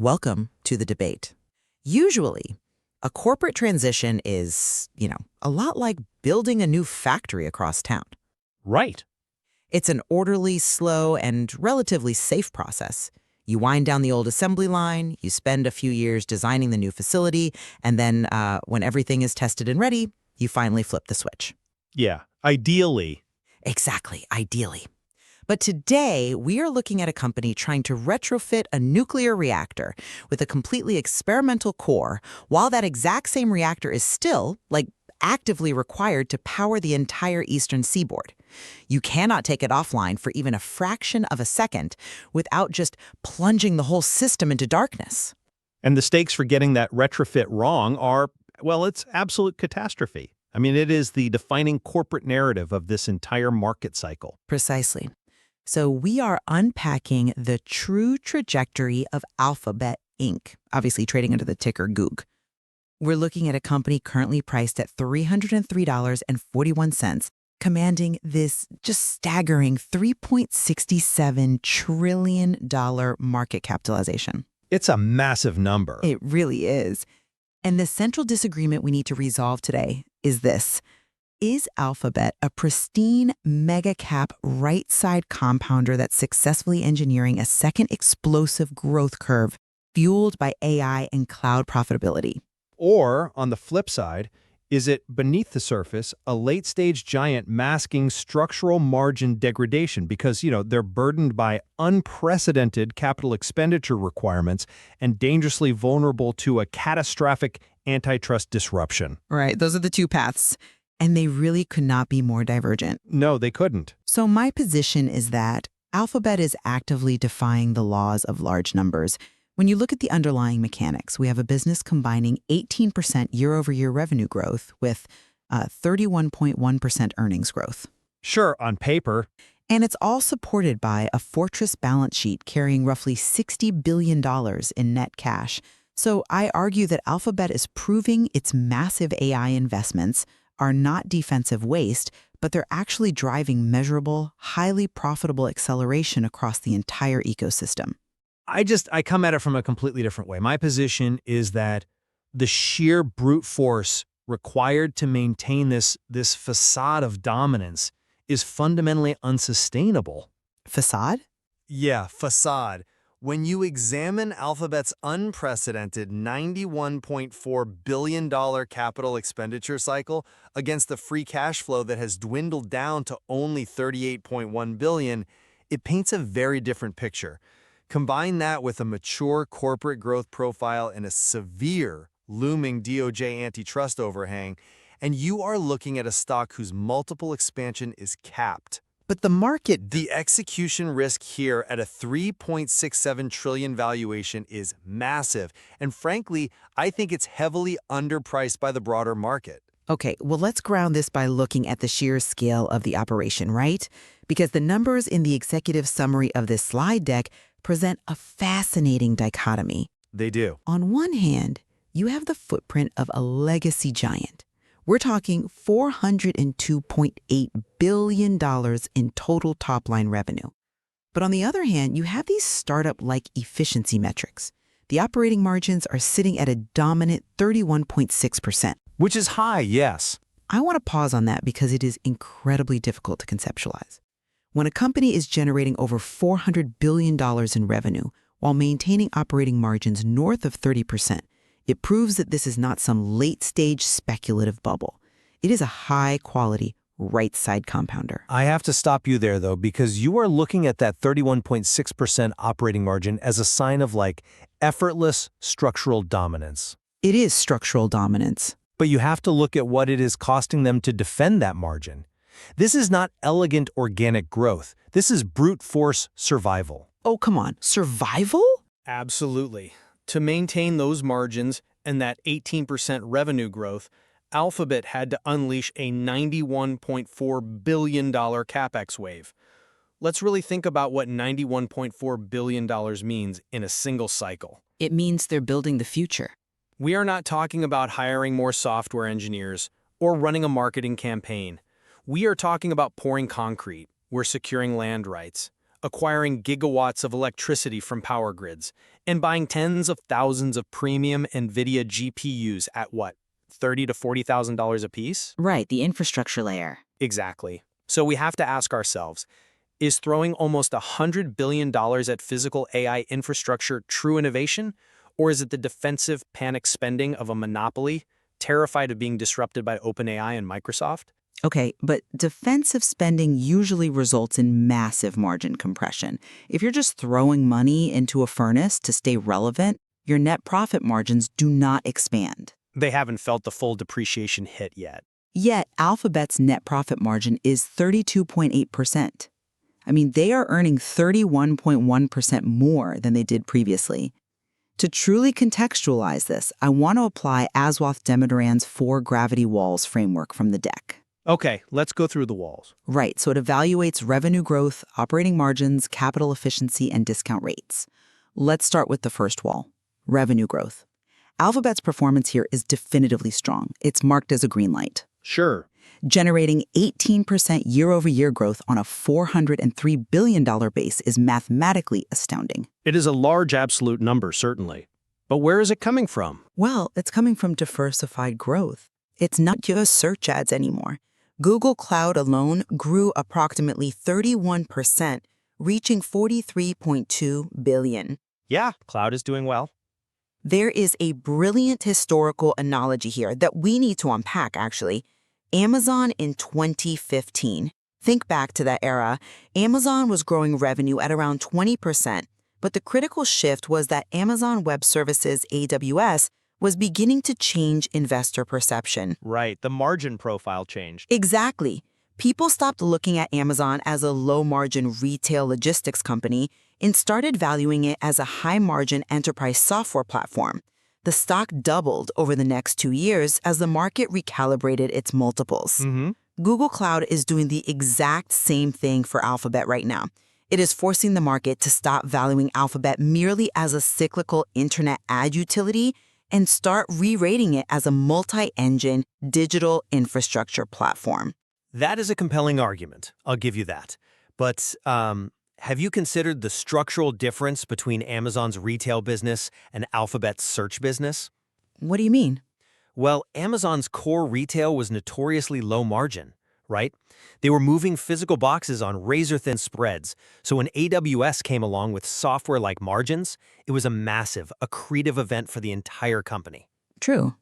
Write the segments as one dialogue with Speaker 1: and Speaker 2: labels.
Speaker 1: Welcome to the debate. Usually, a corporate transition is, a lot like building a new factory across town.
Speaker 2: Right.
Speaker 1: It's an orderly, slow, and relatively safe process. You wind down the old assembly line, you spend a few years designing the new facility, and then when everything is tested and ready, you finally flip the switch.
Speaker 2: Yeah, ideally.
Speaker 1: Exactly, ideally. But today, we are looking at a company trying to retrofit a nuclear reactor with a completely experimental core, while that exact same reactor is still, actively required to power the entire eastern seaboard. You cannot take it offline for even a fraction of a second without just plunging the whole system into darkness.
Speaker 2: And the stakes for getting that retrofit wrong are, well, it's absolute catastrophe. I mean, it is the defining corporate narrative of this entire market cycle.
Speaker 1: Precisely. So we are unpacking the true trajectory of Alphabet Inc., obviously trading under the ticker GOOG. We're looking at a company currently priced at $303.41, commanding this just staggering $3.67 trillion market capitalization.
Speaker 2: It's a massive number.
Speaker 1: It really is. And the central disagreement we need to resolve today is this. Is Alphabet a pristine mega-cap right-side compounder that's successfully engineering a second explosive growth curve fueled by AI and cloud profitability?
Speaker 2: Or, on the flip side, is it beneath the surface a late-stage giant masking structural margin degradation because, they're burdened by unprecedented capital expenditure requirements and dangerously vulnerable to a catastrophic antitrust disruption?
Speaker 1: Right, those are the two paths. And they really could not be more divergent.
Speaker 2: No, they couldn't.
Speaker 1: So my position is that Alphabet is actively defying the laws of large numbers. When you look at the underlying mechanics, we have a business combining 18% year-over-year revenue growth with 31.1% earnings growth.
Speaker 2: Sure, on paper.
Speaker 1: And it's all supported by a fortress balance sheet carrying roughly $60 billion in net cash. So I argue that Alphabet is proving its massive AI investments are not defensive waste, but they're actually driving measurable, highly profitable acceleration across the entire ecosystem.
Speaker 2: I come at it from a completely different way. My position is that the sheer brute force required to maintain this facade of dominance is fundamentally unsustainable.
Speaker 1: Facade?
Speaker 3: Yeah, facade. When you examine Alphabet's unprecedented $91.4 billion capital expenditure cycle against the free cash flow that has dwindled down to only $38.1 billion, it paints a very different picture. Combine that with a mature corporate growth profile and a severe, looming DOJ antitrust overhang, and you are looking at a stock whose multiple expansion is capped.
Speaker 1: But the
Speaker 3: execution risk here at a $3.67 trillion valuation is massive. And frankly, I think it's heavily underpriced by the broader market.
Speaker 1: Okay, well, let's ground this by looking at the sheer scale of the operation, right? Because the numbers in the executive summary of this slide deck present a fascinating dichotomy.
Speaker 3: They do.
Speaker 1: On one hand, you have the footprint of a legacy giant. We're talking $402.8 billion in total top-line revenue. But on the other hand, you have these startup-like efficiency metrics. The operating margins are sitting at a dominant 31.6%.
Speaker 2: Which is high, yes.
Speaker 1: I want to pause on that because it is incredibly difficult to conceptualize. When a company is generating over $400 billion in revenue while maintaining operating margins north of 30%, it proves that this is not some late-stage speculative bubble. It is a high-quality, right-side compounder.
Speaker 2: I have to stop you there, though, because you are looking at that 31.6% operating margin as a sign of, effortless structural dominance.
Speaker 1: It is structural dominance.
Speaker 2: But you have to look at what it is costing them to defend that margin. This is not elegant organic growth. This is brute force survival.
Speaker 1: Oh, come on. Survival?
Speaker 4: Absolutely. To maintain those margins and that 18% revenue growth, Alphabet had to unleash a $91.4 billion Capex wave. Let's really think about what $91.4 billion means in a single cycle.
Speaker 1: It means they're building the future.
Speaker 4: We are not talking about hiring more software engineers or running a marketing campaign. We are talking about pouring concrete. We're securing land rights. acquiring gigawatts of electricity from power grids, and buying tens of thousands of premium Nvidia GPUs at what, $30,000 to $40,000 apiece?
Speaker 1: Right, the infrastructure layer.
Speaker 4: Exactly. So we have to ask ourselves, is throwing almost $100 billion at physical AI infrastructure true innovation? Or is it the defensive panic spending of a monopoly, terrified of being disrupted by OpenAI and Microsoft?
Speaker 1: Okay, but defensive spending usually results in massive margin compression. If you're just throwing money into a furnace to stay relevant, your net profit margins do not expand.
Speaker 4: They haven't felt the full depreciation hit yet.
Speaker 1: Yet, Alphabet's net profit margin is 32.8%. I mean, they are earning 31.1% more than they did previously. To truly contextualize this, I want to apply Aswath Damodaran's 4 gravity walls framework from the deck.
Speaker 4: Okay, let's go through the walls.
Speaker 1: Right, so it evaluates revenue growth, operating margins, capital efficiency, and discount rates. Let's start with the first wall, revenue growth. Alphabet's performance here is definitively strong. It's marked as a green light.
Speaker 4: Sure.
Speaker 1: Generating 18% year-over-year growth on a $403 billion base is mathematically astounding.
Speaker 4: It is a large absolute number, certainly. But where is it coming from?
Speaker 1: Well, it's coming from diversified growth. It's not just search ads anymore. Google Cloud alone grew approximately 31%, reaching $43.2 billion.
Speaker 4: Yeah, cloud is doing well.
Speaker 1: There is a brilliant historical analogy here that we need to unpack, actually. Amazon in 2015. Think back to that era. Amazon was growing revenue at around 20%, but the critical shift was that Amazon Web Services, AWS, was beginning to change investor perception.
Speaker 4: Right, the margin profile changed.
Speaker 1: Exactly. People stopped looking at Amazon as a low-margin retail logistics company and started valuing it as a high-margin enterprise software platform. The stock doubled over the next 2 years as the market recalibrated its multiples. Google Cloud is doing the exact same thing for Alphabet right now. It is forcing the market to stop valuing Alphabet merely as a cyclical internet ad utility and start re-rating it as a multi-engine digital infrastructure platform.
Speaker 3: That is a compelling argument. I'll give you that. But have you considered the structural difference between Amazon's retail business and Alphabet's search business?
Speaker 1: What do you mean?
Speaker 3: Well, Amazon's core retail was notoriously low margin, right? They were moving physical boxes on razor-thin spreads, so when AWS came along with software-like margins, it was a massive, accretive event for the entire company.
Speaker 1: True.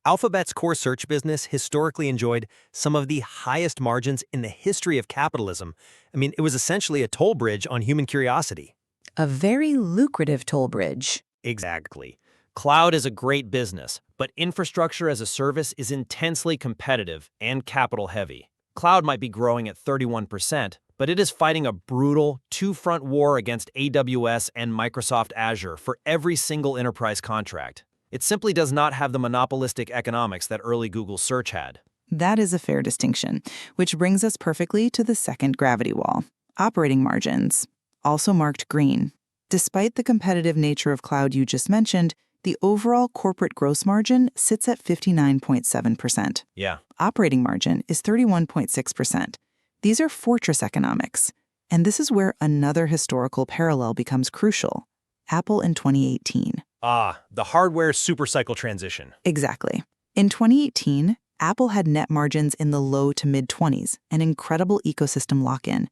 Speaker 3: Alphabet's core search business historically enjoyed some of the highest margins in the history of capitalism. I mean, it was essentially a toll bridge on human curiosity.
Speaker 1: A very lucrative toll bridge.
Speaker 5: Exactly. Cloud is a great business, but infrastructure as a service is intensely competitive and capital-heavy. Cloud might be growing at 31%, but it is fighting a brutal two-front war against AWS and Microsoft Azure for every single enterprise contract. It simply does not have the monopolistic economics that early Google search had.
Speaker 6: That is a fair distinction, which brings us perfectly to the second gravity wall, operating margins, also marked green. Despite the competitive nature of cloud you just mentioned, the overall corporate gross margin sits at 59.7%.
Speaker 5: Yeah.
Speaker 6: Operating margin is 31.6%. These are fortress economics. And this is where another historical parallel becomes crucial. Apple in 2018.
Speaker 5: Ah, the hardware supercycle transition.
Speaker 6: Exactly. In 2018, Apple had net margins in the low to mid-20s, an incredible ecosystem lock-in.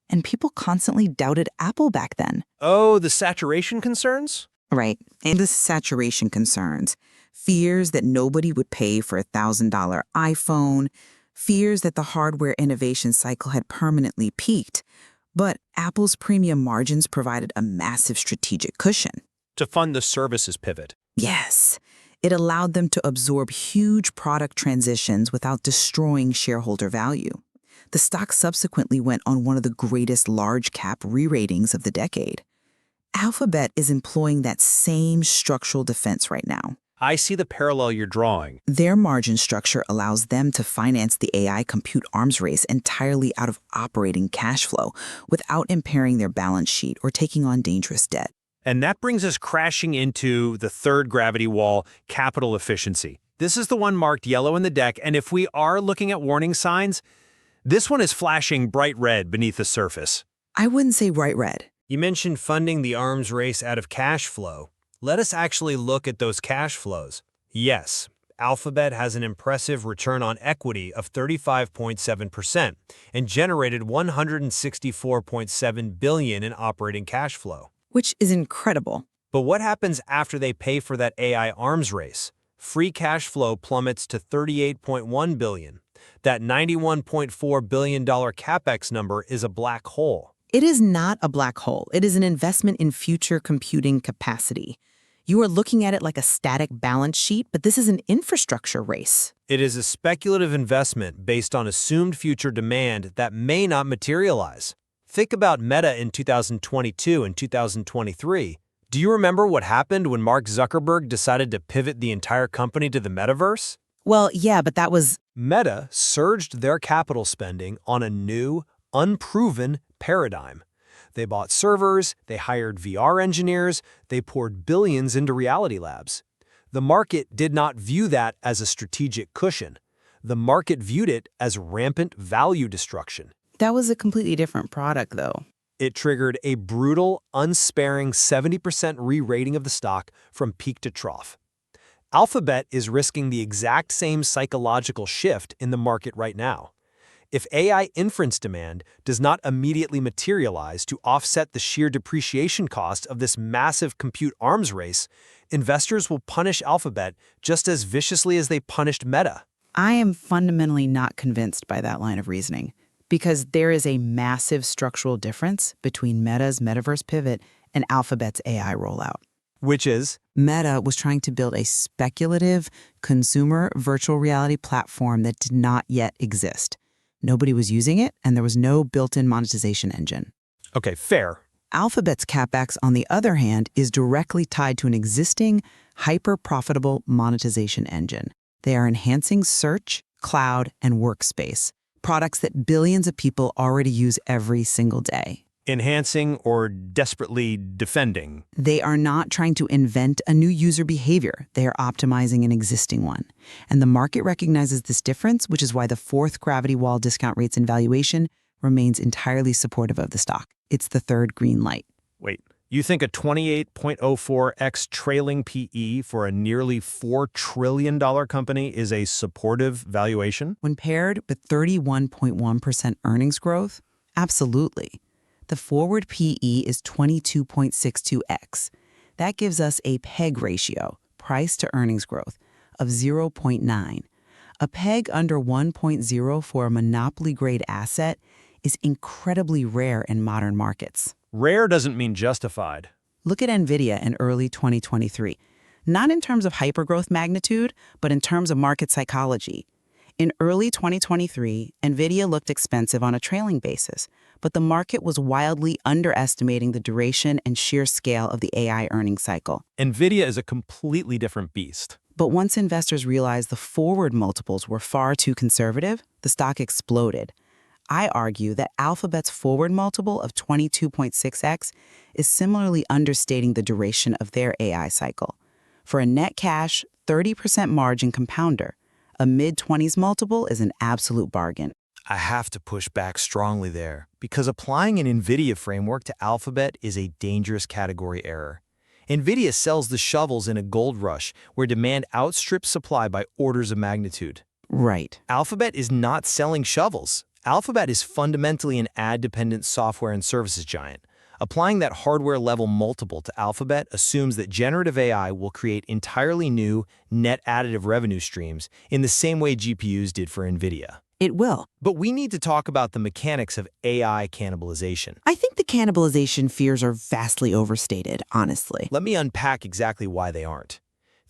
Speaker 6: And people constantly doubted Apple back then.
Speaker 5: Oh, the saturation concerns?
Speaker 1: Right. And the saturation concerns. Fears that nobody would pay for a $1,000 iPhone. Fears that the hardware innovation cycle had permanently peaked. But Apple's premium margins provided a massive strategic cushion.
Speaker 5: To fund the services pivot.
Speaker 1: Yes. It allowed them to absorb huge product transitions without destroying shareholder value. The stock subsequently went on one of the greatest large-cap re-ratings of the decade. Alphabet is employing that same structural defense right now.
Speaker 5: I see the parallel you're drawing.
Speaker 1: Their margin structure allows them to finance the AI compute arms race entirely out of operating cash flow without impairing their balance sheet or taking on dangerous debt.
Speaker 5: And that brings us crashing into the third gravity wall, capital efficiency. This is the one marked yellow in the deck, and if we are looking at warning signs, this one is flashing bright red beneath the surface.
Speaker 1: I wouldn't say bright red.
Speaker 3: You mentioned funding the arms race out of cash flow. Let us actually look at those cash flows. Yes, Alphabet has an impressive return on equity of 35.7% and generated $164.7 billion in operating cash flow.
Speaker 1: Which is incredible.
Speaker 3: But what happens after they pay for that AI arms race? Free cash flow plummets to $38.1 billion. That $91.4 billion Capex number is a black hole.
Speaker 1: It is not a black hole. It is an investment in future computing capacity. You are looking at it like a static balance sheet, but this is an infrastructure race.
Speaker 3: It is a speculative investment based on assumed future demand that may not materialize. Think about Meta in 2022 and 2023. Do you remember what happened when Mark Zuckerberg decided to pivot the entire company to the metaverse?
Speaker 1: Well, yeah, but that was...
Speaker 3: Meta surged their capital spending on a new, unproven paradigm. They bought servers, they hired VR engineers, they poured billions into reality labs. The market did not view that as a strategic cushion. The market viewed it as rampant value destruction.
Speaker 6: That was a completely different product, though.
Speaker 3: It triggered a brutal, unsparing 70% re-rating of the stock from peak to trough. Alphabet is risking the exact same psychological shift in the market right now. If AI inference demand does not immediately materialize to offset the sheer depreciation cost of this massive compute arms race, investors will punish Alphabet just as viciously as they punished Meta.
Speaker 6: I am fundamentally not convinced by that line of reasoning, because there is a massive structural difference between Meta's metaverse pivot and Alphabet's AI rollout.
Speaker 3: Which is?
Speaker 1: Meta was trying to build a speculative consumer virtual reality platform that did not yet exist. Nobody was using it, and there was no built-in monetization engine.
Speaker 3: Okay, fair.
Speaker 1: Alphabet's Capex, on the other hand, is directly tied to an existing, hyper-profitable monetization engine. They are enhancing search, cloud, and workspace, products that billions of people already use every single day.
Speaker 3: Enhancing or desperately defending.
Speaker 1: They are not trying to invent a new user behavior. They are optimizing an existing one. And the market recognizes this difference, which is why the fourth gravity wall discount rates and valuation remains entirely supportive of the stock. It's the third green light.
Speaker 3: Wait, you think a 28.04x trailing PE for a nearly $4 trillion company is a supportive valuation?
Speaker 1: When paired with 31.1% earnings growth, absolutely. The forward PE is 22.62x. That gives us a PEG ratio, price to earnings growth, of 0.9. A PEG under 1.0 for a monopoly-grade asset is incredibly rare in modern markets.
Speaker 3: Rare doesn't mean justified.
Speaker 1: Look at Nvidia in early 2023. Not in terms of hypergrowth magnitude, but in terms of market psychology. In early 2023, Nvidia looked expensive on a trailing basis, but the market was wildly underestimating the duration and sheer scale of the AI earnings cycle.
Speaker 3: Nvidia is a completely different beast.
Speaker 1: But once investors realized the forward multiples were far too conservative, the stock exploded. I argue that Alphabet's forward multiple of 22.6x is similarly understating the duration of their AI cycle. For a net cash, 30% margin compounder, a mid-20s multiple is an absolute bargain.
Speaker 3: I have to push back strongly there, because applying an NVIDIA framework to Alphabet is a dangerous category error. NVIDIA sells the shovels in a gold rush where demand outstrips supply by orders of magnitude.
Speaker 1: Right.
Speaker 3: Alphabet is not selling shovels. Alphabet is fundamentally an ad-dependent software and services giant. Applying that hardware-level multiple to Alphabet assumes that generative AI will create entirely new, net additive revenue streams in the same way GPUs did for NVIDIA.
Speaker 1: It will.
Speaker 3: But we need to talk about the mechanics of AI cannibalization.
Speaker 1: I think the cannibalization fears are vastly overstated, honestly.
Speaker 3: Let me unpack exactly why they aren't.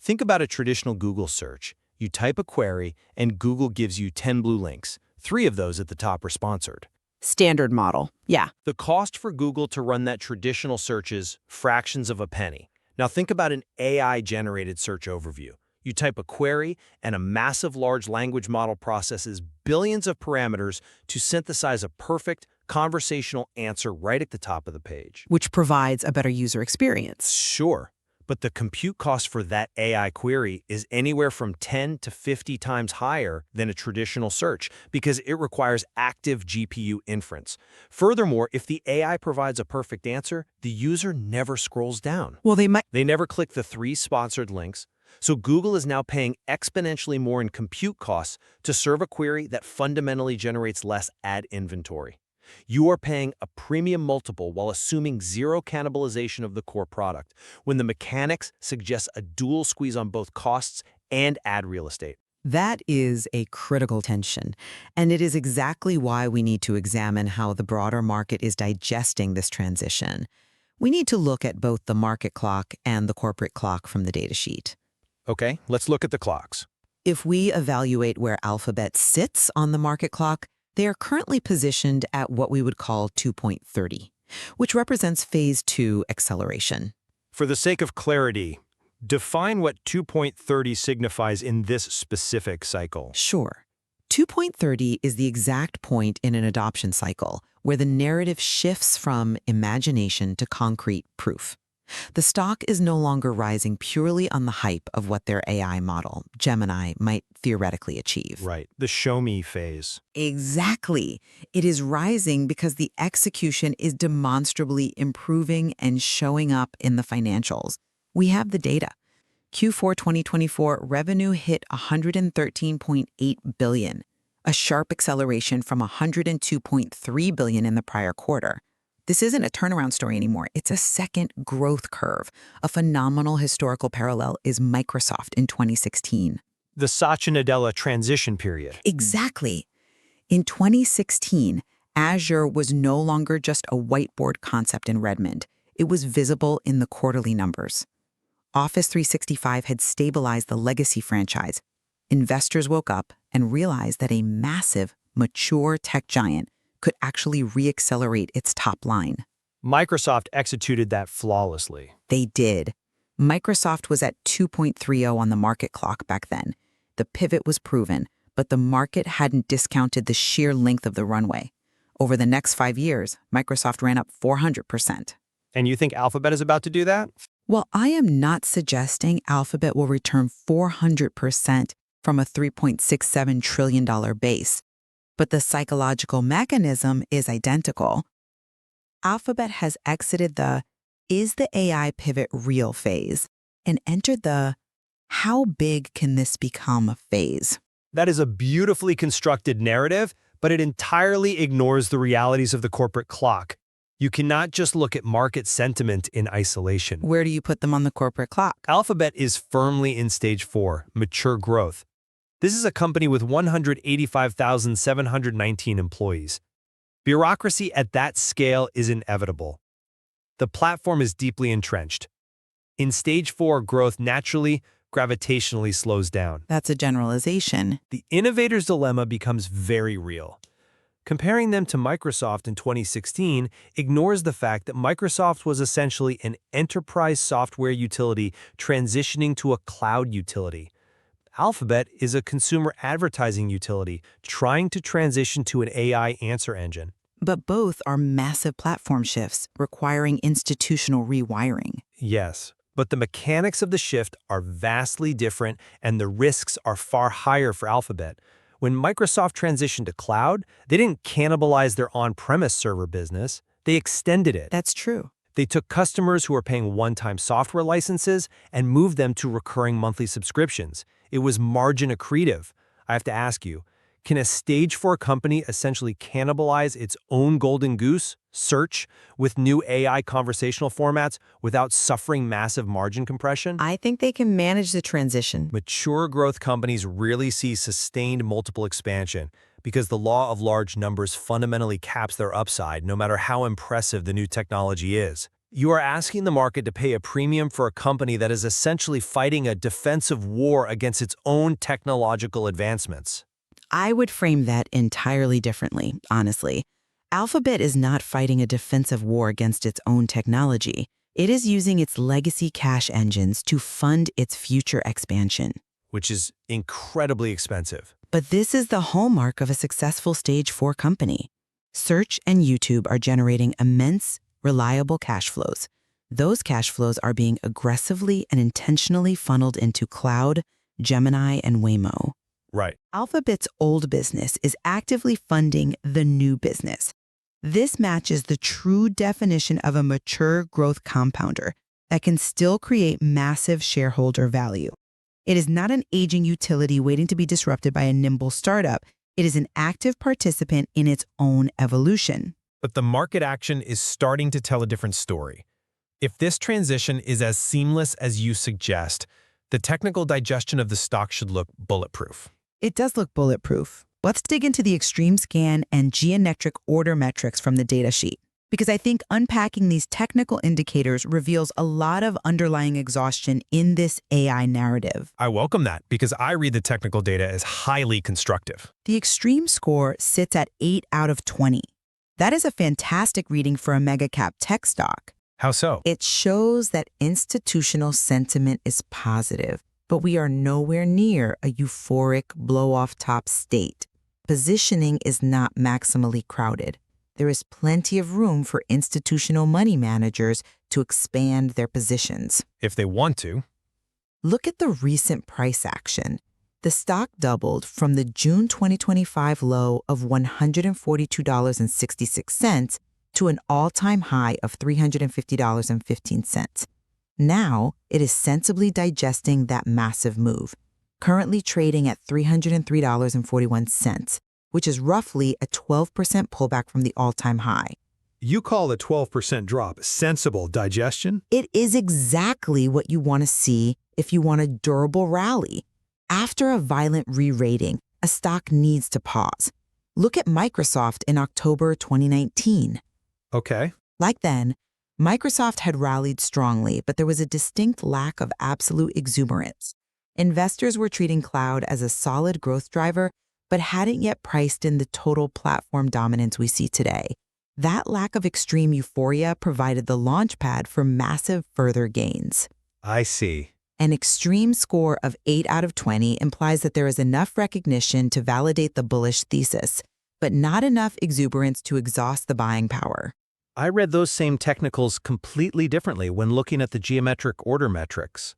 Speaker 3: Think about a traditional Google search. You type a query, and Google gives you 10 blue links. 3 of those at the top are sponsored.
Speaker 1: Standard model. Yeah.
Speaker 3: The cost for Google to run that traditional search is fractions of a penny. Now think about an AI-generated search overview. You type a query, and a massive large language model processes billions of parameters to synthesize a perfect conversational answer right at the top of the page.
Speaker 1: Which provides a better user experience.
Speaker 3: Sure, But the compute cost for that AI query is anywhere from 10 to 50 times higher than a traditional search because it requires active GPU inference. Furthermore, if the AI provides a perfect answer, the user never scrolls down.
Speaker 1: Well,
Speaker 3: They never click the 3 sponsored links. So Google is now paying exponentially more in compute costs to serve a query that fundamentally generates less ad inventory. You are paying a premium multiple while assuming zero cannibalization of the core product, when the mechanics suggest a dual squeeze on both costs and ad real estate.
Speaker 1: That is a critical tension, and it is exactly why we need to examine how the broader market is digesting this transition. We need to look at both the market clock and the corporate clock from the datasheet.
Speaker 3: Okay, let's look at the clocks.
Speaker 1: If we evaluate where Alphabet sits on the market clock, they are currently positioned at what we would call 2.30, which represents phase 2 acceleration.
Speaker 2: For the sake of clarity, define what 2.30 signifies in this specific cycle.
Speaker 1: Sure. 2.30 is the exact point in an adoption cycle where the narrative shifts from imagination to concrete proof. The stock is no longer rising purely on the hype of what their AI model, Gemini, might theoretically achieve.
Speaker 2: Right, the show me phase.
Speaker 1: Exactly. It is rising because the execution is demonstrably improving and showing up in the financials. We have the data. Q4 2024 revenue hit $113.8 billion, a sharp acceleration from $102.3 billion in the prior quarter. This isn't a turnaround story anymore. It's a second growth curve. A phenomenal historical parallel is Microsoft in 2016.
Speaker 2: The Satya Nadella transition period.
Speaker 1: Exactly. In 2016, Azure was no longer just a whiteboard concept in Redmond. It was visible in the quarterly numbers. Office 365 had stabilized the legacy franchise. Investors woke up and realized that a massive, mature tech giant could actually re-accelerate its top line.
Speaker 2: Microsoft executed that flawlessly.
Speaker 1: They did. Microsoft was at 2.30 on the market clock back then. The pivot was proven, but the market hadn't discounted the sheer length of the runway. Over the next 5 years, Microsoft ran up 400%.
Speaker 2: And you think Alphabet is about to do that?
Speaker 1: Well, I am not suggesting Alphabet will return 400% from a $3.67 trillion base, but the psychological mechanism is identical. Alphabet has exited the "is the AI pivot real" phase and entered the "how big can this become" phase.
Speaker 2: That is a beautifully constructed narrative, but it entirely ignores the realities of the corporate clock. You cannot just look at market sentiment in isolation.
Speaker 1: Where do you put them on the corporate clock?
Speaker 2: Alphabet is firmly in stage 4, mature growth. This is a company with 185,719 employees. Bureaucracy at that scale is inevitable. The platform is deeply entrenched. In stage 4, growth naturally, gravitationally slows down.
Speaker 1: That's a generalization.
Speaker 2: The innovator's dilemma becomes very real. Comparing them to Microsoft in 2016 ignores the fact that Microsoft was essentially an enterprise software utility transitioning to a cloud utility. Alphabet is a consumer advertising utility trying to transition to an AI answer engine.
Speaker 1: But both are massive platform shifts requiring institutional rewiring.
Speaker 2: Yes, but the mechanics of the shift are vastly different and the risks are far higher for Alphabet. When Microsoft transitioned to cloud, they didn't cannibalize their on-premise server business. They extended it.
Speaker 1: That's true.
Speaker 2: They took customers who were paying one-time software licenses and moved them to recurring monthly subscriptions. It was margin accretive. I have to ask you, can a stage 4 company essentially cannibalize its own golden goose, search, with new AI conversational formats without suffering massive margin compression?
Speaker 1: I think they can manage the transition.
Speaker 2: Mature growth companies rarely see sustained multiple expansion because the law of large numbers fundamentally caps their upside no matter how impressive the new technology is. You are asking the market to pay a premium for a company that is essentially fighting a defensive war against its own technological advancements.
Speaker 1: I would frame that entirely differently, honestly. Alphabet is not fighting a defensive war against its own technology. It is using its legacy cash engines to fund its future expansion.
Speaker 2: Which is incredibly expensive.
Speaker 1: But this is the hallmark of a successful stage 4 company. Search and YouTube are generating immense, reliable cash flows. Those cash flows are being aggressively and intentionally funneled into cloud, Gemini, and Waymo.
Speaker 2: Right.
Speaker 1: Alphabet's old business is actively funding the new business. This matches the true definition of a mature growth compounder that can still create massive shareholder value. It is not an aging utility waiting to be disrupted by a nimble startup. It is an active participant in its own evolution.
Speaker 7: But the market action is starting to tell a different story. If this transition is as seamless as you suggest, the technical digestion of the stock should look bulletproof.
Speaker 1: It does look bulletproof. Let's dig into the extreme scan and geometric order metrics from the datasheet, because I think unpacking these technical indicators reveals a lot of underlying exhaustion in this AI narrative.
Speaker 7: I welcome that because I read the technical data as highly constructive.
Speaker 1: The extreme score sits at 8 out of 20. That is a fantastic reading for a mega-cap tech stock.
Speaker 7: How so?
Speaker 1: It shows that institutional sentiment is positive, but we are nowhere near a euphoric blow-off-top state. Positioning is not maximally crowded. There is plenty of room for institutional money managers to expand their positions.
Speaker 7: If they want to.
Speaker 1: Look at the recent price action. The stock doubled from the June 2025 low of $142.66 to an all-time high of $350.15. Now, it is sensibly digesting that massive move, currently trading at $303.41, which is roughly a 12% pullback from the all-time high.
Speaker 2: You call a 12% drop sensible digestion?
Speaker 1: It is exactly what you want to see if you want a durable rally. After a violent re-rating, a stock needs to pause. Look at Microsoft in October 2019.
Speaker 2: Okay.
Speaker 1: Like then, Microsoft had rallied strongly, but there was a distinct lack of absolute exuberance. Investors were treating cloud as a solid growth driver, but hadn't yet priced in the total platform dominance we see today. That lack of extreme euphoria provided the launchpad for massive further gains.
Speaker 2: I see.
Speaker 1: An extreme score of 8 out of 20 implies that there is enough recognition to validate the bullish thesis, but not enough exuberance to exhaust the buying power.
Speaker 2: I read those same technicals completely differently when looking at the geometric order metrics.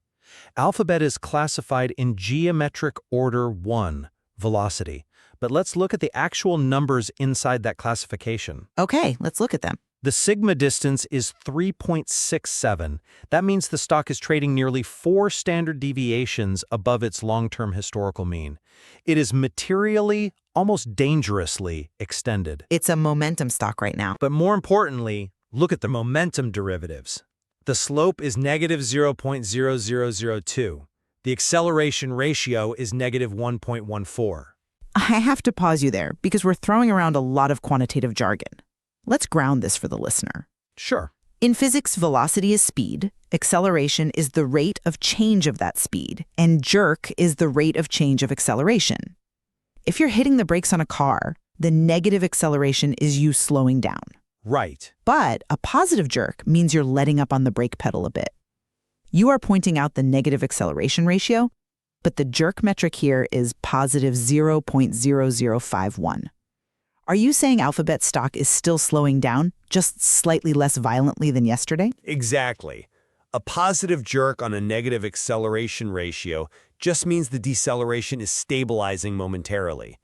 Speaker 2: Alphabet is classified in geometric order 1, velocity. But let's look at the actual numbers inside that classification.
Speaker 1: Okay, let's look at them.
Speaker 2: The sigma distance is 3.67. That means the stock is trading nearly 4 standard deviations above its long-term historical mean. It is materially, almost dangerously extended.
Speaker 1: It's a momentum stock right now.
Speaker 2: But more importantly, look at the momentum derivatives. The slope is negative 0.0002. The acceleration ratio is negative 1.14.
Speaker 1: I have to pause you there because we're throwing around a lot of quantitative jargon. Let's ground this for the listener.
Speaker 2: Sure.
Speaker 1: In physics, velocity is speed, acceleration is the rate of change of that speed, and jerk is the rate of change of acceleration. If you're hitting the brakes on a car, the negative acceleration is you slowing down.
Speaker 2: Right.
Speaker 1: But a positive jerk means you're letting up on the brake pedal a bit. You are pointing out the negative acceleration ratio, but the jerk metric here is positive 0.0051. Are you saying Alphabet stock is still slowing down, just slightly less violently than yesterday?
Speaker 3: Exactly. A positive jerk on a negative acceleration ratio just means the deceleration is stabilizing momentarily.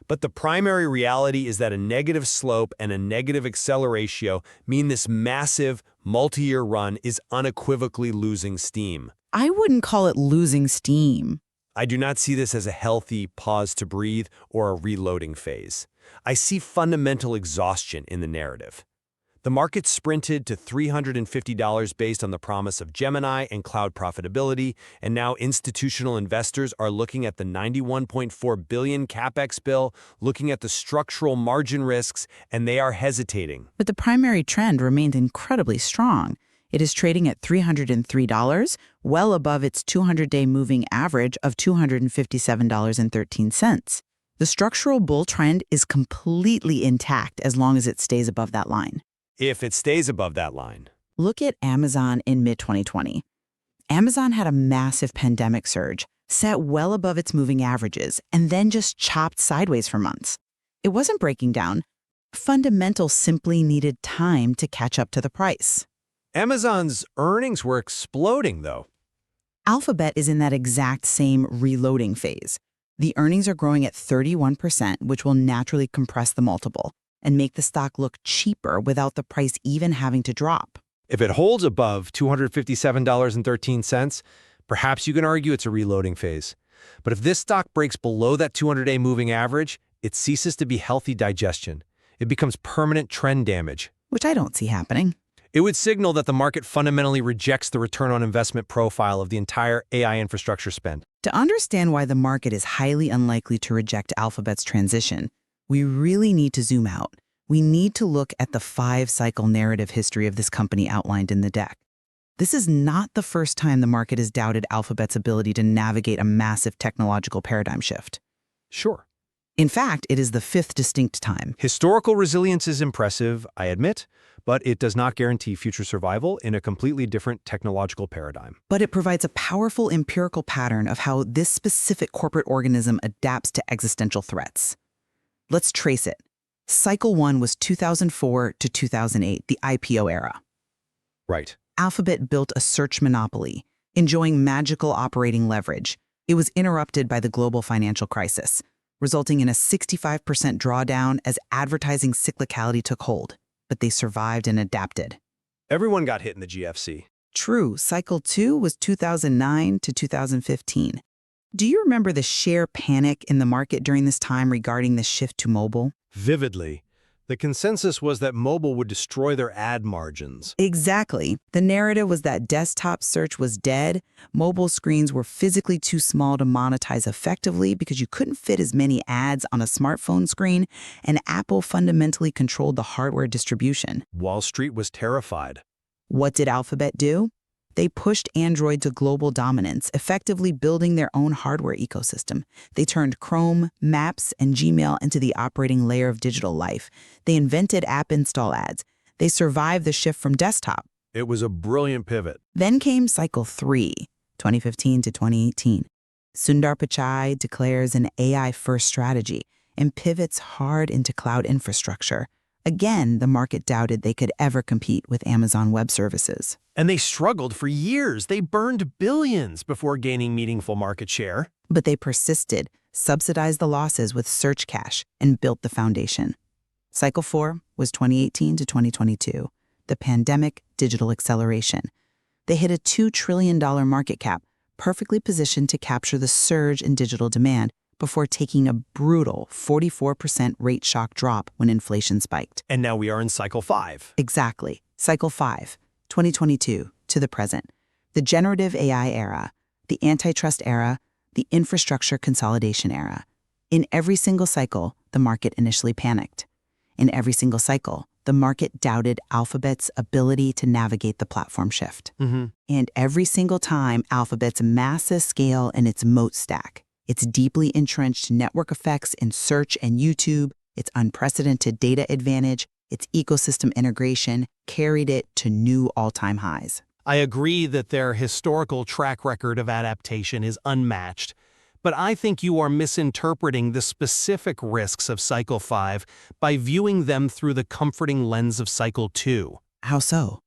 Speaker 3: But the primary reality is that a negative slope and a negative acceleration mean this massive, multi-year run is unequivocally losing steam.
Speaker 1: I wouldn't call it losing steam.
Speaker 3: I do not see this as a healthy pause to breathe or a reloading phase. I see fundamental exhaustion in the narrative. The market sprinted to $350 based on the promise of Gemini and cloud profitability, and now institutional investors are looking at the $91.4 billion Capex bill, looking at the structural margin risks, and they are hesitating.
Speaker 1: But the primary trend remained incredibly strong. It is trading at $303, well above its 200-day moving average of $257.13. The structural bull trend is completely intact as long as it stays above that line.
Speaker 3: If it stays above that line.
Speaker 1: Look at Amazon in mid-2020. Amazon had a massive pandemic surge, set well above its moving averages, and then just chopped sideways for months. It wasn't breaking down. Fundamentals simply needed time to catch up to the price.
Speaker 3: Amazon's earnings were exploding, though.
Speaker 1: Alphabet is in that exact same reloading phase. The earnings are growing at 31%, which will naturally compress the multiple and make the stock look cheaper without the price even having to drop.
Speaker 3: If it holds above $257.13, perhaps you can argue it's a reloading phase. But if this stock breaks below that 200-day moving average, it ceases to be healthy digestion. It becomes permanent trend damage.
Speaker 1: Which I don't see happening.
Speaker 3: It would signal that the market fundamentally rejects the return on investment profile of the entire AI infrastructure spend.
Speaker 1: To understand why the market is highly unlikely to reject Alphabet's transition, we really need to zoom out. We need to look at the 5-cycle narrative history of this company outlined in the deck. This is not the first time the market has doubted Alphabet's ability to navigate a massive technological paradigm shift.
Speaker 3: Sure.
Speaker 1: In fact, it is the 5th distinct time.
Speaker 3: Historical resilience is impressive, I admit, but it does not guarantee future survival in a completely different technological paradigm.
Speaker 1: But it provides a powerful empirical pattern of how this specific corporate organism adapts to existential threats. Let's trace it. Cycle 1 was 2004 to 2008, the IPO era.
Speaker 3: Right.
Speaker 1: Alphabet built a search monopoly, enjoying magical operating leverage. It was interrupted by the global financial crisis, resulting in a 65% drawdown as advertising cyclicality took hold. But they survived and adapted.
Speaker 3: Everyone got hit in the GFC.
Speaker 1: True, cycle 2 was 2009 to 2015. Do you remember the share panic in the market during this time regarding the shift to mobile?
Speaker 3: Vividly. The consensus was that mobile would destroy their ad margins.
Speaker 1: Exactly. The narrative was that desktop search was dead, mobile screens were physically too small to monetize effectively because you couldn't fit as many ads on a smartphone screen, and Apple fundamentally controlled the hardware distribution.
Speaker 3: Wall Street was terrified.
Speaker 1: What did Alphabet do? They pushed Android to global dominance, effectively building their own hardware ecosystem. They turned Chrome, Maps, and Gmail into the operating layer of digital life. They invented app install ads. They survived the shift from desktop.
Speaker 3: It was a brilliant pivot.
Speaker 1: Then came cycle 3, 2015 to 2018. Sundar Pichai declares an AI-first strategy and pivots hard into cloud infrastructure. Again, the market doubted they could ever compete with Amazon Web Services.
Speaker 5: And they struggled for years. They burned billions before gaining meaningful market share.
Speaker 1: But they persisted, subsidized the losses with search cash, and built the foundation. Cycle 4 was 2018 to 2022, the pandemic digital acceleration. They hit a $2 trillion market cap, perfectly positioned to capture the surge in digital demand before taking a brutal 44% rate shock drop when inflation spiked.
Speaker 5: And now we are in cycle 5.
Speaker 1: Exactly. Cycle 5, 2022 to the present. The generative AI era, the antitrust era, the infrastructure consolidation era. In every single cycle, the market initially panicked. In every single cycle, the market doubted Alphabet's ability to navigate the platform shift. And every single time, Alphabet's massive scale and its moat stack, its deeply entrenched network effects in search and YouTube, its unprecedented data advantage, its ecosystem integration, carried it to new all-time highs.
Speaker 5: I agree that their historical track record of adaptation is unmatched, but I think you are misinterpreting the specific risks of Cycle 5 by viewing them through the comforting lens of Cycle 2.
Speaker 1: How so?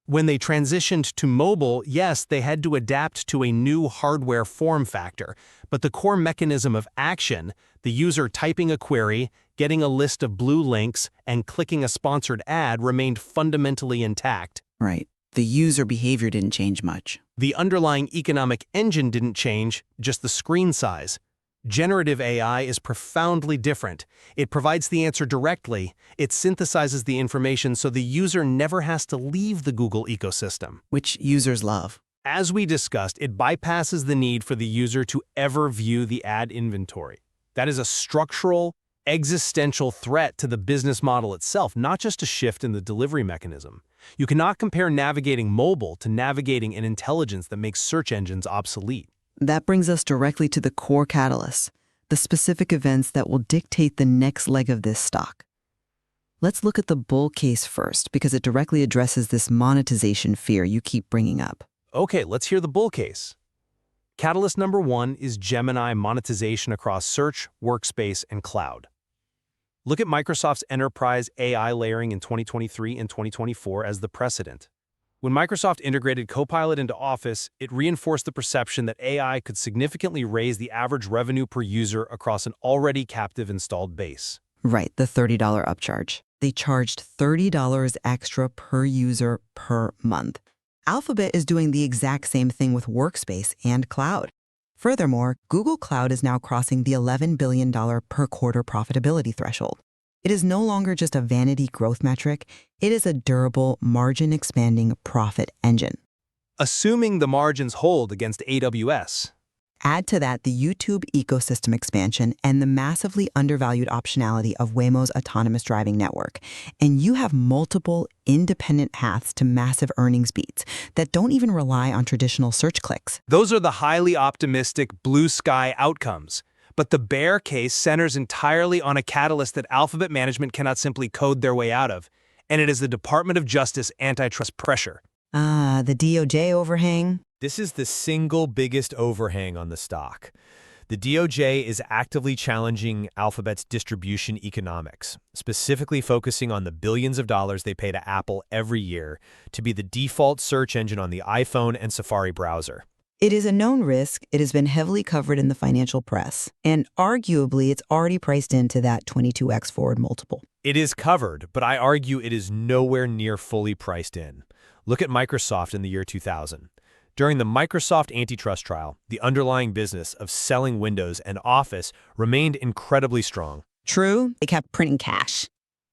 Speaker 5: When they transitioned to mobile, yes, they had to adapt to a new hardware form factor, but the core mechanism of action, the user typing a query, getting a list of blue links, and clicking a sponsored ad remained fundamentally intact.
Speaker 1: Right. The user behavior didn't change much.
Speaker 5: The underlying economic engine didn't change, just the screen size. Generative AI is profoundly different. It provides the answer directly. It synthesizes the information so the user never has to leave the Google ecosystem.
Speaker 1: Which users love.
Speaker 5: As we discussed, it bypasses the need for the user to ever view the ad inventory. That is a structural, existential threat to the business model itself, not just a shift in the delivery mechanism. You cannot compare navigating mobile to navigating an intelligence that makes search engines obsolete.
Speaker 8: That brings us directly to the core catalysts, the specific events that will dictate the next leg of this stock. Let's look at the bull case first, because it directly addresses this monetization fear you keep bringing up.
Speaker 5: Okay, let's hear the bull case. Catalyst number 1 is Gemini monetization across search, workspace, and cloud. Look at Microsoft's enterprise AI layering in 2023 and 2024 as the precedent.
Speaker 2: When Microsoft integrated Copilot into Office, it reinforced the perception that AI could significantly raise the average revenue per user across an already captive installed base.
Speaker 8: Right, the $30 upcharge. They charged $30 extra per user per month. Alphabet is doing the exact same thing with Workspace and Cloud. Furthermore, Google Cloud is now crossing the $11 billion per quarter profitability threshold. It is no longer just a vanity growth metric, it is a durable, margin-expanding profit engine.
Speaker 2: Assuming the margins hold against AWS.
Speaker 8: Add to that the YouTube ecosystem expansion and the massively undervalued optionality of Waymo's autonomous driving network, and you have multiple independent paths to massive earnings beats that don't even rely on traditional search clicks.
Speaker 2: Those are the highly optimistic blue sky outcomes. But the bear case centers entirely on a catalyst that Alphabet management cannot simply code their way out of, and it is the Department of Justice antitrust pressure.
Speaker 8: Ah, the DOJ overhang.
Speaker 5: This is the single biggest overhang on the stock. The DOJ is actively challenging Alphabet's distribution economics, specifically focusing on the billions of dollars they pay to Apple every year to be the default search engine on the iPhone and Safari browser.
Speaker 8: It is a known risk. It has been heavily covered in the financial press, and arguably it's already priced into that 22x forward multiple.
Speaker 5: It is covered, but I argue it is nowhere near fully priced in. Look at Microsoft in the year 2000. During the Microsoft antitrust trial, the underlying business of selling Windows and Office remained incredibly strong.
Speaker 8: True, they kept printing cash.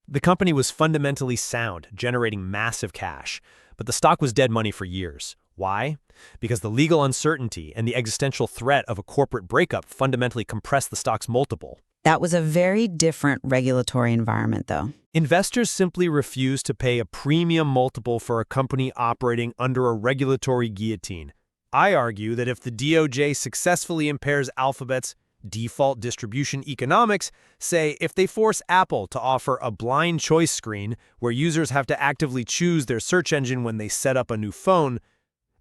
Speaker 5: The company was fundamentally sound, generating massive cash, but the stock was dead money for years. Why? Because the legal uncertainty and the existential threat of a corporate breakup fundamentally compressed the stock's multiple.
Speaker 8: That was a very different regulatory environment, though.
Speaker 5: Investors simply refuse to pay a premium multiple for a company operating under a regulatory guillotine. I argue that if the DOJ successfully impairs Alphabet's default distribution economics, say if they force Apple to offer a blind choice screen where users have to actively choose their search engine when they set up a new phone,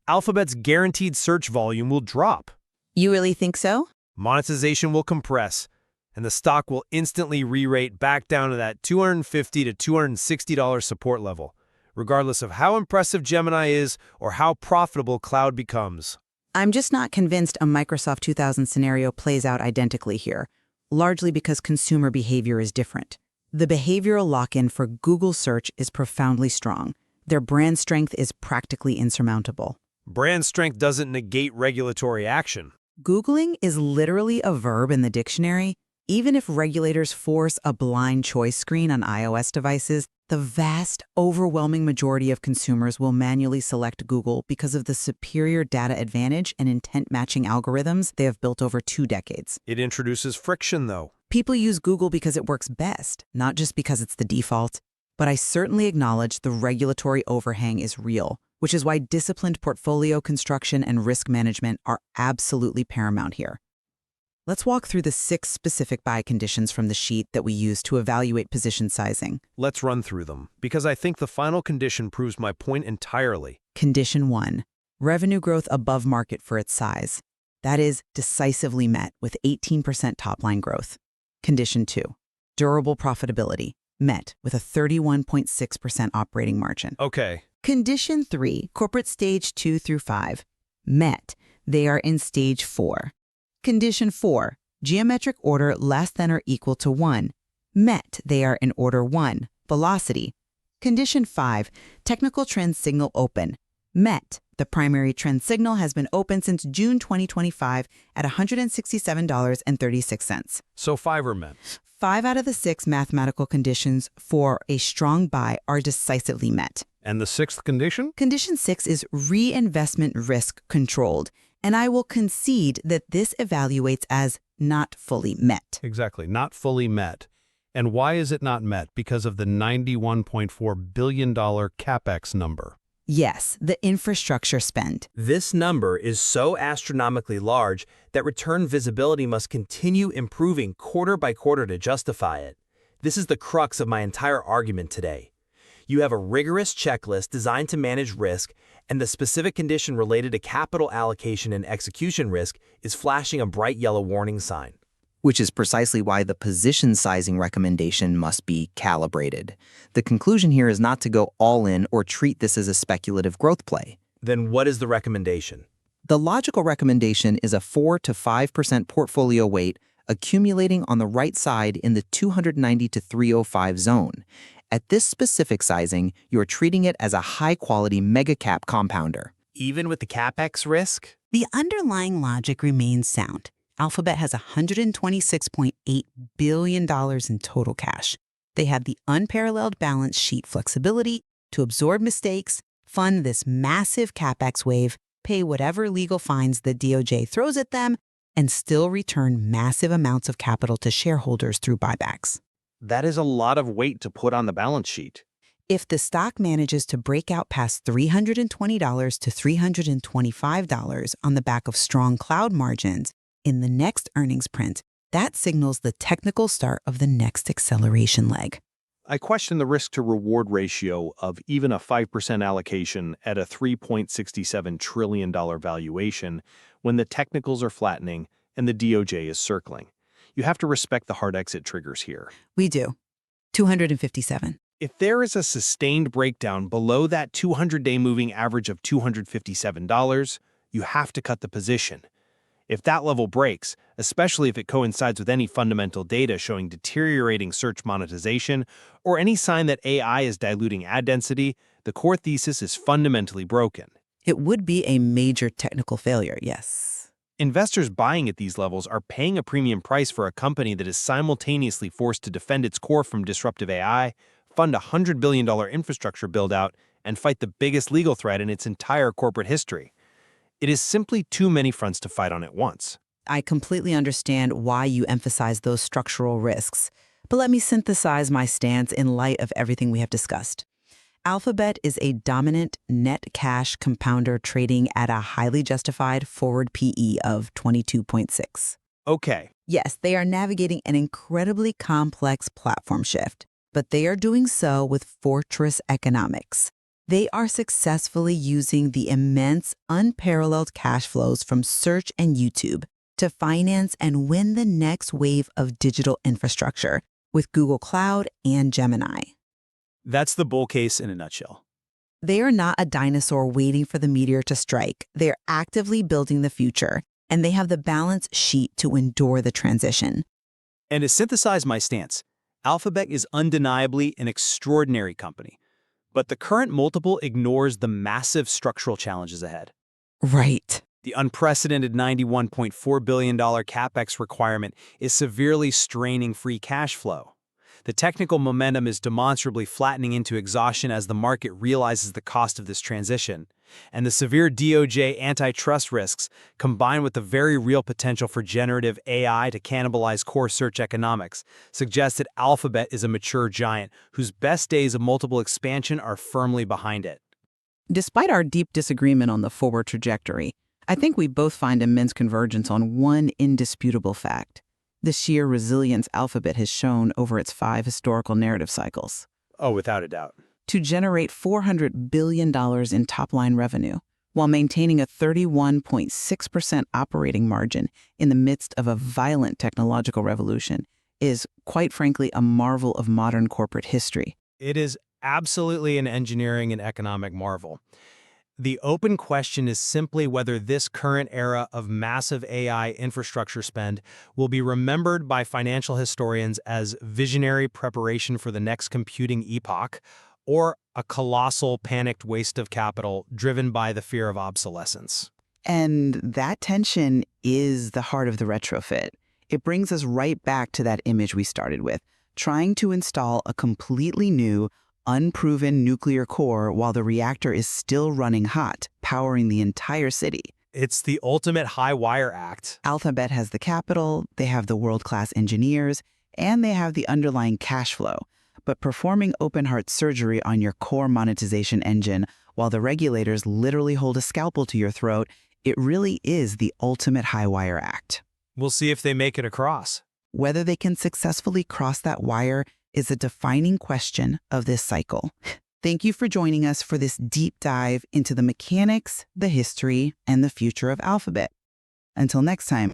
Speaker 5: Alphabet's guaranteed search volume will drop.
Speaker 8: You really think so?
Speaker 5: Monetization will compress, and the stock will instantly re-rate back down to that $250 to $260 support level, regardless of how impressive Gemini is or how profitable Cloud becomes.
Speaker 1: I'm just not convinced a Microsoft 2000 scenario plays out identically here, largely because consumer behavior is different. The behavioral lock-in for Google search is profoundly strong. Their brand strength is practically insurmountable.
Speaker 5: Brand strength doesn't negate regulatory action.
Speaker 1: Googling is literally a verb in the dictionary. Even if regulators force a blind choice screen on iOS devices, the vast, overwhelming majority of consumers will manually select Google because of the superior data advantage and intent-matching algorithms they have built over 2 decades.
Speaker 5: It introduces friction, though.
Speaker 1: People use Google because it works best, not just because it's the default. But I certainly acknowledge the regulatory overhang is real, which is why disciplined portfolio construction and risk management are absolutely paramount here. Let's walk through the 6 specific buy conditions from the sheet that we use to evaluate position sizing.
Speaker 5: Let's run through them, because I think the final condition proves my point entirely.
Speaker 1: Condition 1, revenue growth above market for its size. That is decisively met with 18% top-line growth. Condition 2, durable profitability, met with a 31.6% operating margin.
Speaker 5: Okay.
Speaker 1: Condition 3, corporate stage 2 through 5, met. They are in stage 4. Condition 4, geometric order less than or equal to 1, met. They are in order 1, velocity. Condition 5, technical trend signal open, met. The primary trend signal has been open since June 2025 at $167.36.
Speaker 5: So 5 are met.
Speaker 1: 5 out of the 6 mathematical conditions for a strong buy are decisively met.
Speaker 2: And the 6th condition?
Speaker 1: Condition 6 is reinvestment risk controlled, and I will concede that this evaluates as not fully met.
Speaker 2: Exactly, not fully met. And why is it not met? Because of the $91.4 billion Capex number.
Speaker 1: Yes, the infrastructure spend.
Speaker 5: This number is so astronomically large that return visibility must continue improving quarter by quarter to justify it. This is the crux of my entire argument today. You have a rigorous checklist designed to manage risk, and the specific condition related to capital allocation and execution risk is flashing a bright yellow warning sign.
Speaker 1: which is precisely why the position sizing recommendation must be calibrated. The conclusion here is not to go all in or treat this as a speculative growth play.
Speaker 5: Then what is the recommendation?
Speaker 1: The logical recommendation is a 4 to 5% portfolio weight accumulating on the right side in the 290 to 305 zone. At this specific sizing, you're treating it as a high-quality mega-cap compounder.
Speaker 5: Even with the Capex risk?
Speaker 9: The underlying logic remains sound. Alphabet has $126.8 billion in total cash. They have the unparalleled balance sheet flexibility to absorb mistakes, fund this massive Capex wave, pay whatever legal fines the DOJ throws at them, and still return massive amounts of capital to shareholders through buybacks.
Speaker 5: That is a lot of weight to put on the balance sheet.
Speaker 9: If the stock manages to break out past $320 to $325 on the back of strong cloud margins in the next earnings print, that signals the technical start of the next acceleration leg.
Speaker 5: I question the risk-to-reward ratio of even a 5% allocation at a $3.67 trillion valuation when the technicals are flattening and the DOJ is circling. You have to respect the hard exit triggers here.
Speaker 9: We do. 257.
Speaker 5: If there is a sustained breakdown below that 200-day moving average of $257, you have to cut the position. If that level breaks, especially if it coincides with any fundamental data showing deteriorating search monetization or any sign that AI is diluting ad density, the core thesis is fundamentally broken.
Speaker 9: It would be a major technical failure, yes.
Speaker 5: Investors buying at these levels are paying a premium price for a company that is simultaneously forced to defend its core from disruptive AI, fund a $100 billion infrastructure build-out, and fight the biggest legal threat in its entire corporate history. It is simply too many fronts to fight on at once.
Speaker 9: I completely understand why you emphasize those structural risks, but let me synthesize my stance in light of everything we have discussed. Alphabet is a dominant net cash compounder trading at a highly justified forward PE of 22.6.
Speaker 5: Okay.
Speaker 9: Yes, they are navigating an incredibly complex platform shift, but they are doing so with fortress economics. They are successfully using the immense, unparalleled cash flows from search and YouTube to finance and win the next wave of digital infrastructure with Google Cloud and Gemini.
Speaker 10: That's the bull case in a nutshell.
Speaker 9: They are not a dinosaur waiting for the meteor to strike. They're actively building the future, and they have the balance sheet to endure the transition.
Speaker 10: And to synthesize my stance, Alphabet is undeniably an extraordinary company. But the current multiple ignores the massive structural challenges ahead.
Speaker 9: Right.
Speaker 10: The unprecedented $91.4 billion Capex requirement is severely straining free cash flow. The technical momentum is demonstrably flattening into exhaustion as the market realizes the cost of this transition. And the severe DOJ antitrust risks, combined with the very real potential for generative AI to cannibalize core search economics, suggest that Alphabet is a mature giant whose best days of multiple expansion are firmly behind it.
Speaker 6: Despite our deep disagreement on the forward trajectory, I think we both find immense convergence on one indisputable fact: the sheer resilience Alphabet has shown over its 5 historical narrative cycles.
Speaker 10: Oh, without a doubt.
Speaker 6: To generate $400 billion in top-line revenue while maintaining a 31.6% operating margin in the midst of a violent technological revolution is, quite frankly, a marvel of modern corporate history.
Speaker 5: It is absolutely an engineering and economic marvel. The open question is simply whether this current era of massive AI infrastructure spend will be remembered by financial historians as visionary preparation for the next computing epoch, or a colossal panicked waste of capital driven by the fear of obsolescence.
Speaker 6: And that tension is the heart of the retrofit. It brings us right back to that image we started with, trying to install a completely new, unproven nuclear core while the reactor is still running hot, powering the entire city.
Speaker 5: It's the ultimate high-wire act.
Speaker 6: Alphabet has the capital, they have the world-class engineers, and they have the underlying cash flow. But performing open-heart surgery on your core monetization engine while the regulators literally hold a scalpel to your throat, it really is the ultimate high-wire act.
Speaker 5: We'll see if they make it across.
Speaker 6: Whether they can successfully cross that wire is a defining question of this cycle. Thank you for joining us for this deep dive into the mechanics, the history, and the future of Alphabet. Until next time.